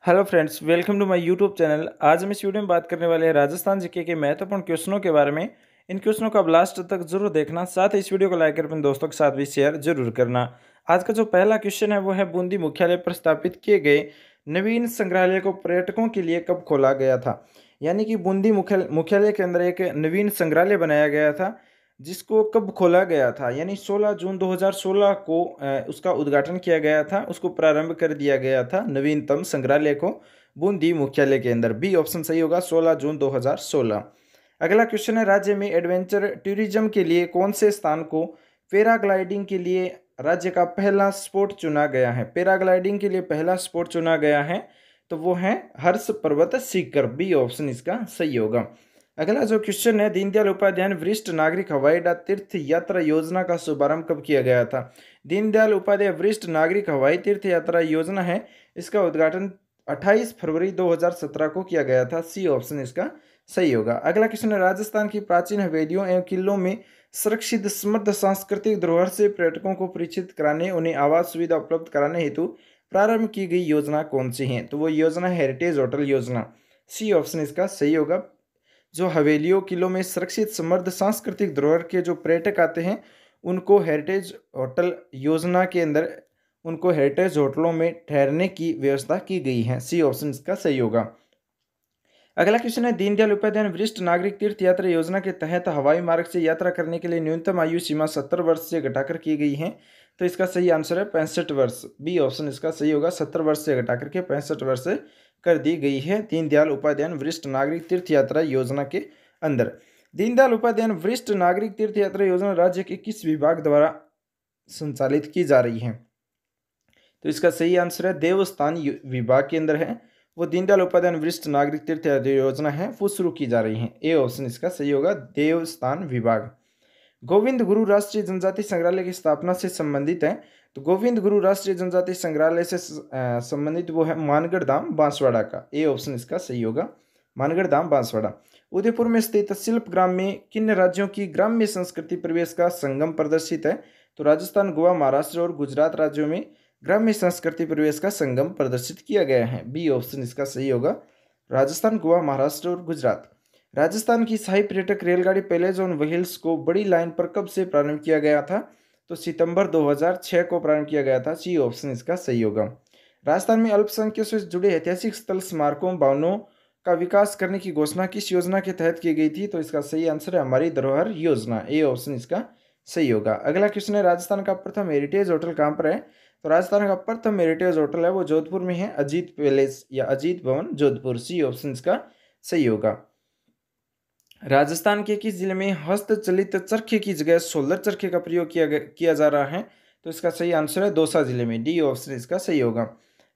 Hello friends, welcome to my YouTube channel. आज हम इस वीडियो में बात करने वाले हैं राजस्थान जीके के महत्वपूर्ण क्वेश्चनों के बारे में। इन क्वेश्चनों को आप लास्ट तक जरूर देखना, साथ ही इस वीडियो को लाइक कर अपने दोस्तों के साथ भी शेयर जरूर करना। आज का जो पहला क्वेश्चन है वो है, बूंदी मुख्यालय पर स्थापित किए गए नवीन संग्रहालय को पर्यटकों के लिए कब खोला गया था। यानी कि बूंदी मुख्यालय के अंदर एक नवीन संग्रहालय बनाया गया था, जिसको कब खोला गया था। यानी 16 जून 2016 को उसका उद्घाटन किया गया था, उसको प्रारंभ कर दिया गया था नवीनतम संग्रहालय को बूंदी मुख्यालय के अंदर। बी ऑप्शन सही होगा, 16 जून 2016। अगला क्वेश्चन है, राज्य में एडवेंचर टूरिज्म के लिए कौन से स्थान को पैराग्लाइडिंग के लिए राज्य का पहला स्पॉट चुना गया है। पैराग्लाइडिंग के लिए पहला स्पॉट चुना गया है तो वो है हर्ष पर्वत सीकर। बी ऑप्शन इसका सही होगा। अगला जो क्वेश्चन है, दीनदयाल उपाध्याय वरिष्ठ नागरिक हवाई अड्डा तीर्थ यात्रा योजना का शुभारंभ कब किया गया था। दीनदयाल उपाध्याय वरिष्ठ नागरिक हवाई तीर्थ यात्रा योजना है, इसका उद्घाटन 28 फरवरी 2017 को किया गया था। सी ऑप्शन इसका सही होगा। अगला क्वेश्चन है, राजस्थान की प्राचीन हवेलियों एवं किलों में सुरक्षित समृद्ध सांस्कृतिक धरोहर से पर्यटकों को परिचित कराने, उन्हें आवास सुविधा उपलब्ध कराने हेतु प्रारंभ की गई योजना कौन सी है। तो वो योजना हेरिटेज होटल योजना। सी ऑप्शन इसका सही होगा। जो हवेलियों किलों में सुरक्षित समृद्ध सांस्कृतिक धरोहर के जो पर्यटक आते हैं, उनको हेरिटेज होटल योजना के अंदर उनको हेरिटेज होटलों में ठहरने की व्यवस्था की गई है। सी ऑप्शन इसका सही होगा। अगला क्वेश्चन है, दीनदयाल उपाध्याय वरिष्ठ नागरिक तीर्थ यात्रा योजना के तहत हवाई मार्ग से यात्रा करने के लिए न्यूनतम आयु सीमा 70 वर्ष से घटाकर की गई है। तो इसका सही आंसर है 65 वर्ष। बी ऑप्शन इसका सही होगा, 70 वर्ष से घटाकर के 65 वर्ष कर दी गई है दीनदयाल उपाध्याय वरिष्ठ नागरिक तीर्थ यात्रा योजना के अंदर। दीनदयाल उपाध्याय वरिष्ठ नागरिक तीर्थ यात्रा योजना राज्य के किस विभाग द्वारा संचालित की जा रही है। तो इसका सही आंसर है देवस्थान विभाग के अंदर है। वो दीनदयाल उपाध्याय वरिष्ठ नागरिक तीर्थ योजना है, वो शुरू की जा रही है। ए ऑप्शन इसका सही होगा, देवस्थान विभाग। गोविंद गुरु राष्ट्रीय जनजाति संग्रहालय की स्थापना से संबंधित है। तो गोविंद गुरु राष्ट्रीय जनजाति संग्रहालय से संबंधित वो है मानगढ़ धाम बांसवाड़ा का। ए ऑप्शन इसका सही होगा, मानगढ़ धाम बांसवाड़ा। उदयपुर में स्थित शिल्प ग्राम में किन राज्यों की ग्राम्य संस्कृति प्रवेश का संगम प्रदर्शित है। तो राजस्थान, गोवा, महाराष्ट्र और गुजरात राज्यों में ग्राम्य संस्कृति प्रवेश का संगम प्रदर्शित किया गया है। बी ऑप्शन इसका सही होगा, राजस्थान, गोवा, महाराष्ट्र और गुजरात। राजस्थान की शाही पर्यटक रेलगाड़ी पैलेस ऑन व्हील्स को बड़ी लाइन पर कब से प्रारंभ किया गया था। तो सितंबर 2006 को प्रारंभ किया गया था। सी ऑप्शन इसका सही होगा। राजस्थान में अल्पसंख्यकों से जुड़े ऐतिहासिक स्थल, स्मारकों, भवनों का विकास करने की घोषणा किस योजना के तहत की गई थी। तो इसका सही आंसर है हमारी धरोहर योजना। ए ऑप्शन इसका सही होगा। अगला क्वेश्चन है, राजस्थान का प्रथम हेरिटेज होटल कहाँ पर है। तो राजस्थान का प्रथम हेरिटेज होटल है वो जोधपुर में है, अजीत पैलेस या अजीत भवन जोधपुर। सी ऑप्शन इसका सही होगा। राजस्थान के किस जिले में हस्तचलित चरखे की जगह सोलर चरखे का प्रयोग किया जा रहा है। तो इसका सही आंसर है दौसा जिले में। डी ऑप्शन इसका सही होगा।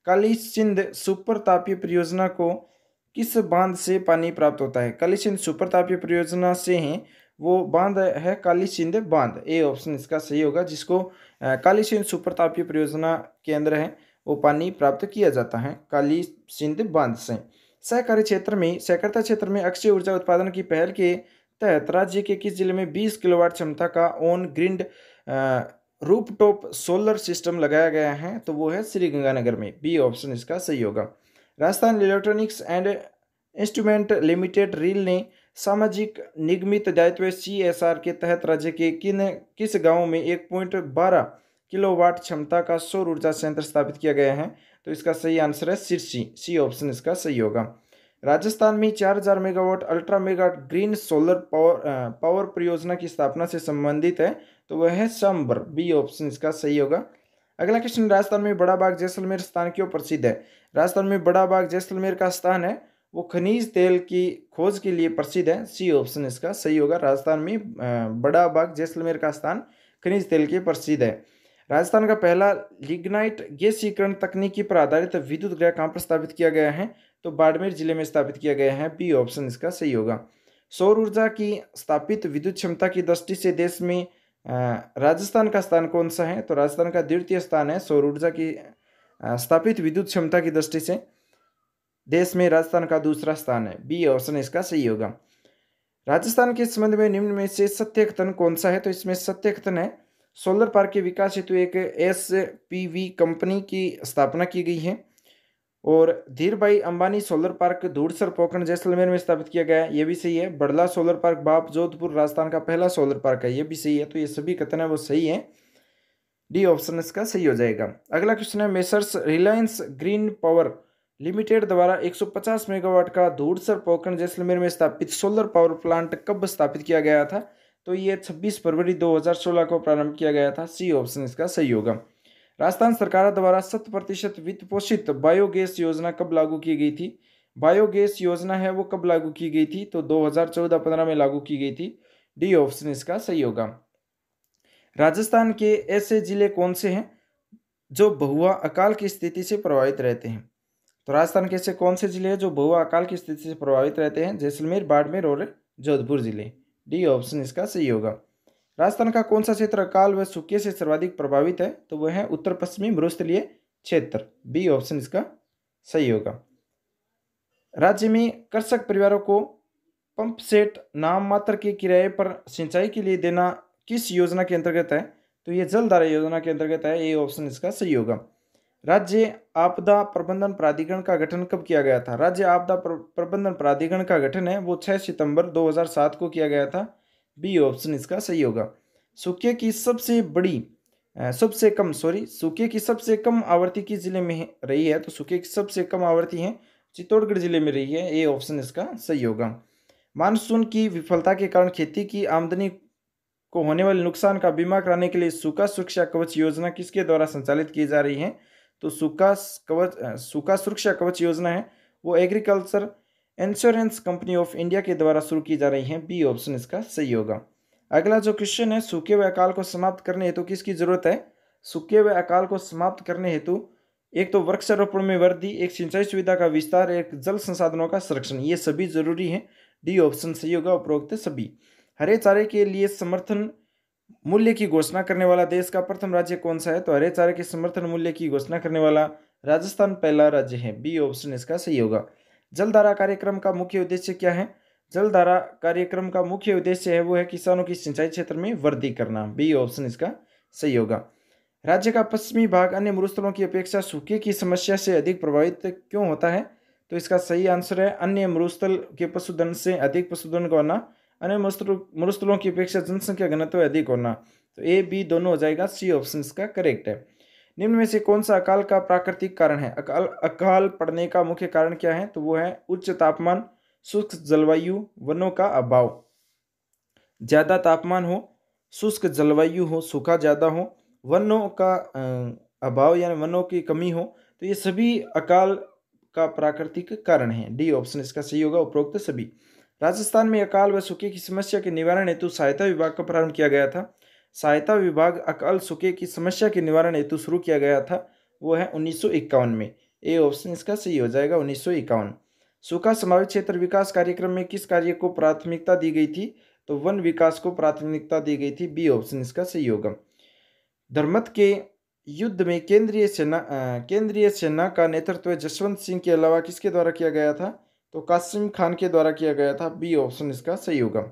काली सिंध सुपर तापीय परियोजना को किस बांध से पानी प्राप्त होता है। काली सिंध सुपर तापीय परियोजना से है, वो बांध है काली सिंध बांध। ए ऑप्शन इसका सही होगा, जिसको काली सिंध सुपर तापीय परियोजना के अंदर है वो पानी प्राप्त किया जाता है काली सिंध बांध से। सहकारी क्षेत्र में सहकारिता क्षेत्र में अक्षय ऊर्जा उत्पादन की पहल के तहत राज्य के किस जिले में 20 किलोवाट क्षमता का on grid rooftop solar system लगाया गया है। तो वो है श्री गंगानगर में। बी ऑप्शन इसका सही होगा। Rajasthan electronics and instrument limited reel ने सामाजिक निगमित दायित्व CSR के तहत राज्य के किस गांव में 1.12 किलोवाट क्षमता का सौर ऊर्जा संयंत्र स्थापित किया गया है। तो इसका सही आंसर है सिरसी। सी ऑप्शन इसका सही होगा। राजस्थान में 4000 megawatt ultra mega green solar power परियोजना की स्थापना से संबंधित है। तो वह है सांबर। बी ऑप्शन इसका सही होगा। अगला क्वेश्चन, राजस्थान में बड़ा बाग जैसलमेर स्थान क्यों प्रसिद्ध है। राजस्थान में बड़ा बाग जैसलमेर का स्थान है वो खनिज तेल की खोज के लिए प्रसिद्ध है। सी ऑप्शन इसका सही होगा। राजस्थान में बड़ा बाग जैसलमेर का स्थान खनिज तेल के प्रसिद्ध है। राजस्थान का पहला लिग्नाइट गैसीकरण तकनीकी पर आधारित विद्युत गृह कहाँ पर स्थापित किया गया है। तो बाड़मेर जिले में स्थापित किया गया है। बी ऑप्शन इसका सही होगा। सौर ऊर्जा की स्थापित विद्युत क्षमता की दृष्टि से देश में राजस्थान का स्थान कौन सा है। तो राजस्थान का द्वितीय स्थान है सौर ऊर्जा की स्थापित विद्युत क्षमता की दृष्टि से देश में राजस्थान का दूसरा स्थान है। बी ऑप्शन इसका सही होगा। राजस्थान के संबंध में निम्न में से सत्य कथन कौन सा है। तो इसमें सत्य कथन है, सोलर पार्क के विकास हेतु एक SPV कंपनी की स्थापना की गई है। और धीर भाई अंबानी सोलर पार्क धूड़सर पोखरण जैसलमेर में स्थापित किया गया है, ये भी सही है। बड़ला सोलर पार्क बाप जोधपुर राजस्थान का पहला सोलर पार्क है, ये भी सही है। तो ये सभी कथन है वो सही है, डी ऑप्शन इसका सही हो जाएगा। अगला क्वेश्चन है, messrs Reliance green power limited द्वारा 150 मेगावाट का धूड़सर पोखरण जैसलमेर में स्थापित सोलर पावर प्लांट कब स्थापित किया गया था? तो ये 26 फरवरी 2016 को प्रारंभ किया गया था, सी ऑप्शन इसका सही होगा। राजस्थान सरकार द्वारा 100% वित्त पोषित बायोगैस योजना कब लागू की गई थी? बायोगैस योजना है वो कब लागू की गई थी? तो 2014-15 में लागू की गई थी, डी ऑप्शन इसका सही होगा। राजस्थान के ऐसे जिले कौन से हैं जो बहुआ अकाल की स्थिति से प्रभावित रहते हैं? तो राजस्थान के ऐसे कौन से जिले हैं जो बहुआ अकाल की स्थिति से प्रभावित रहते हैं? जैसलमेर, बाड़मेर और जोधपुर जिले, डी ऑप्शन इसका सही होगा। राजस्थान का कौन सा क्षेत्र अकाल व सूखे से सर्वाधिक प्रभावित है? तो वह है उत्तर पश्चिमी मरुस्थलीय क्षेत्र, बी ऑप्शन इसका सही होगा। राज्य में कृषक परिवारों को पंप सेट नाम मात्र के किराए पर सिंचाई के लिए देना किस योजना के अंतर्गत है? तो ये जलधारा योजना के अंतर्गत है, ए ऑप्शन इसका सही होगा। राज्य आपदा प्रबंधन प्राधिकरण का गठन कब किया गया था? राज्य आपदा प्रबंधन प्राधिकरण का गठन है वो 6 सितंबर 2007 को किया गया था, बी ऑप्शन इसका सही होगा। सूखे की सबसे कम आवृत्ति किस जिले में रही है? तो सूखे की सबसे कम आवृत्ति है चित्तौड़गढ़ जिले में रही है, ए ऑप्शन इसका सही होगा। मानसून की विफलता के कारण खेती की आमदनी को होने वाले नुकसान का बीमा कराने के लिए सूखा सुरक्षा कवच योजना किसके द्वारा संचालित की जा रही है? तो सूखा सुरक्षा कवच योजना है वो agriculture insurance company of India के द्वारा शुरू की जा रही है, बी ऑप्शन इसका सही होगा। अगला जो क्वेश्चन है, सूखे व अकाल को समाप्त करने हेतु किसकी जरूरत है? सूखे व अकाल को समाप्त करने हेतु एक तो वृक्षारोपण में वृद्धि, एक सिंचाई सुविधा का विस्तार, एक जल संसाधनों का संरक्षण, ये सभी जरूरी है, डी ऑप्शन सही होगा उपरोक्त सभी। हरे चारे के लिए समर्थन मूल्य की घोषणा करने वाला देश का प्रथम राज्य कौन सा है? तो हरे चारे के समर्थन मूल्य की घोषणा करने वाला राजस्थान पहला राज्य है, बी ऑप्शन इसका सही होगा। जलधारा कार्यक्रम का मुख्य उद्देश्य क्या है? जलधारा कार्यक्रम का मुख्य उद्देश्य है वो है किसानों की सिंचाई क्षेत्र में वृद्धि करना, बी ऑप्शन इसका सही होगा। राज्य का पश्चिमी भाग अन्य मरुस्थलों की अपेक्षा सूखे की समस्या से अधिक प्रभावित क्यों होता है? तो इसका सही आंसर है अन्य मरुस्थल के पशुधन से अधिक पशुधन का होना, अन्य मरुस्थलों की अपेक्षा जनसंख्या घनत्व अधिक होना। तो ए बी दोनों हो जाएगा, सी ऑप्शन इसका करेक्ट है। निम्न में से कौन सा अकाल का प्राकृतिक कारण है? अकाल पड़ने का मुख्य कारण क्या है? तो वो है उच्च तापमान, शुष्क जलवायु, वनों का अभाव। ज्यादा तापमान हो, शुष्क जलवायु हो, सूखा ज्यादा हो, वनों का अभाव यानी वनों की कमी हो, तो ये सभी अकाल का प्राकृतिक कारण है, डी ऑप्शन इसका सही होगा उपरोक्त सभी। राजस्थान में अकाल व सूखे की समस्या के निवारण हेतु सहायता विभाग का प्रारंभ किया गया था। सहायता विभाग अकाल सूखे की समस्या के निवारण हेतु शुरू किया गया था, वो है 1951 में, ए ऑप्शन इसका सही हो जाएगा 1951। सूखा समावेश क्षेत्र विकास कार्यक्रम में किस कार्य को प्राथमिकता दी गई थी? तो वन विकास को प्राथमिकता दी गई थी, बी ऑप्शन इसका सही होगा। धर्मत के युद्ध में केंद्रीय सेना का नेतृत्व जसवंत सिंह के अलावा किसके द्वारा किया गया था? तो कासिम खान के द्वारा किया गया था, बी ऑप्शन इसका सही होगा।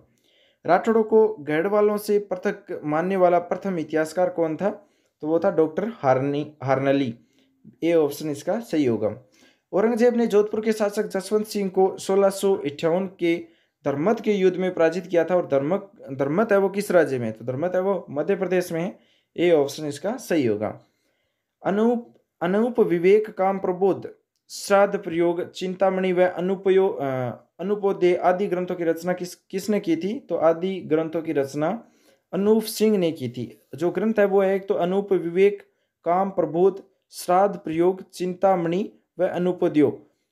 राठौड़ों को गढ़वालों से पृथक मानने वाला प्रथम इतिहासकार कौन था? तो वो था डॉक्टर हार्नली, ए ऑप्शन इसका सही होगा। औरंगजेब ने जोधपुर के शासक जसवंत सिंह को 1658 के धर्मत के युद्ध में पराजित किया था, और धर्मत है वो किस राज्य में? तो धर्मत है वो मध्य प्रदेश में है, ए ऑप्शन इसका सही होगा। अनूप विवेक काम प्रबोध श्राद्ध प्रयोग चिंतामणि व अनुपोदय आदि ग्रंथों की रचना किसने की थी? तो आदि ग्रंथों की रचना अनूप सिंह ने की थी। जो ग्रंथ है वो है एक तो अनूप विवेक, काम प्रबोध, श्राद्ध प्रयोग, चिंतामणि व अनुपोदय,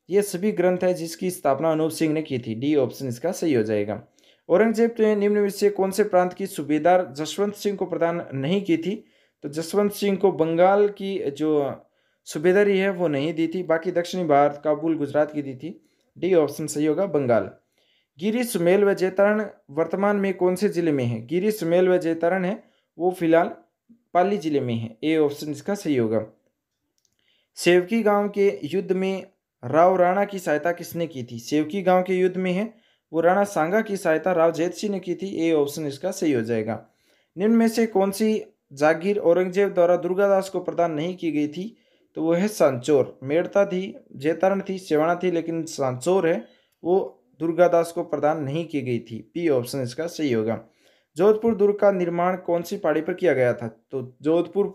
ये सभी ग्रंथ है जिसकी स्थापना अनूप सिंह ने की थी, डी ऑप्शन इसका सही हो जाएगा। औरंगजेब ने निम्न में से कौन से प्रांत की सूबेदार जसवंत सिंह को प्रदान नहीं की थी? तो जसवंत सिंह को बंगाल की जो सूबेदारी है वो नहीं दी थी, बाकी दक्षिणी भारत, काबुल, गुजरात की दी थी, डी ऑप्शन सही होगा बंगाल। गिरी, सुमेल व जैतारण वर्तमान में कौन से जिले में है? गिरी, सुमेल व जैतारण है वो फिलहाल पाली जिले में है, ए ऑप्शन इसका सही होगा। सेवकी गांव के युद्ध में राव राणा की सहायता किसने की थी? सेवकी गांव के युद्ध में है वो राणा सांगा की सहायता राव जैत सिंह ने की थी, ए ऑप्शन इसका सही हो जाएगा। निम्न में से कौन सी जागीर औरंगजेब द्वारा दुर्गादास को प्रदान नहीं की गई थी? तो वो है सांचौर। मेड़ता थी, जैतारण थी, सेवाणा थी, लेकिन सांचौर है वो दुर्गादास को प्रदान नहीं की गई थी। बी ऑप्शन इसका सही होगा। जोधपुर दुर्ग का निर्माण कौन सी पहाड़ी पर किया गया था? तो जोधपुर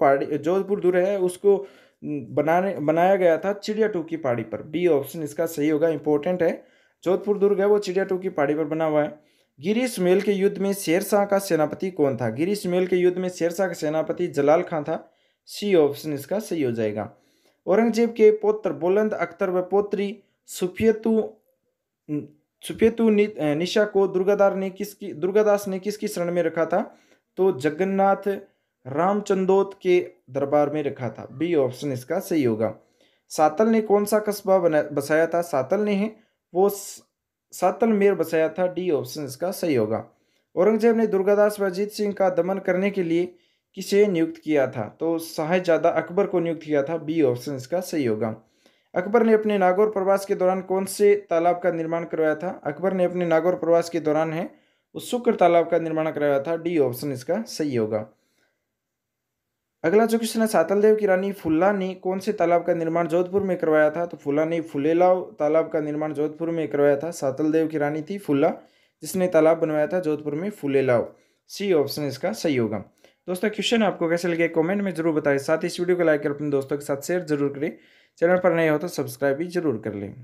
दुर्ग है उसको बनाया गया था चिड़िया टू की पहाड़ी पर। बी ऑप्शन इसका सही होगा, इंपॉर्टेंट है। जोधपुर दुर्ग है वो चिड़िया टू की पहाड़ी पर बना हुआ है। गिरीश के युद्ध में शेरशाह का सेनापति कौन था? गिरीश के युद्ध में शेरशाह का सेनापति जलाल खां था। सी ऑप्शन इसका सही हो जाएगा। औरंगजेब के पुत्र बुलंद अख्तर व पौत्री सुफियतु निशा को दुर्गादास ने किसकी शरण में रखा था? तो जगन्नाथ रामचंदोत के दरबार में रखा था। बी ऑप्शन इसका सही होगा। सातल ने कौन सा कस्बा बसाया था? सातल ने है वो सातल मेर बसाया था। डी ऑप्शन इसका सही होगा। औरंगजेब ने दुर्गादास व अजीत सिंह का दमन करने के लिए किसे नियुक्त किया था? तो साहिबजादा अकबर को नियुक्त किया था। बी ऑप्शन इसका सही होगा। अकबर ने अपने नागौर प्रवास के दौरान कौन से तालाब का निर्माण करवाया था? अकबर ने अपने नागौर प्रवास के दौरान है उस शुक्र तालाब का निर्माण करवाया था। डी ऑप्शन इसका सही होगा। अगला जो क्वेश्चन है, सातलदेव की रानी फुल्ला ने कौन से तालाब का निर्माण जोधपुर में करवाया था? तो फुल्ला ने फुलेलाव तालाब का निर्माण जोधपुर में करवाया था। सातलदेव की रानी थी फुल्ला, जिसने तालाब बनवाया था जोधपुर में फुलेलाव। सी ऑप्शन इसका सही होगा। दोस्तों क्वेश्चन आपको कैसे लगे कमेंट में जरूर बताएं। साथ ही इस वीडियो को लाइक कर अपने दोस्तों के साथ शेयर जरूर करें। चैनल पर नए हो तो सब्सक्राइब भी जरूर कर लें।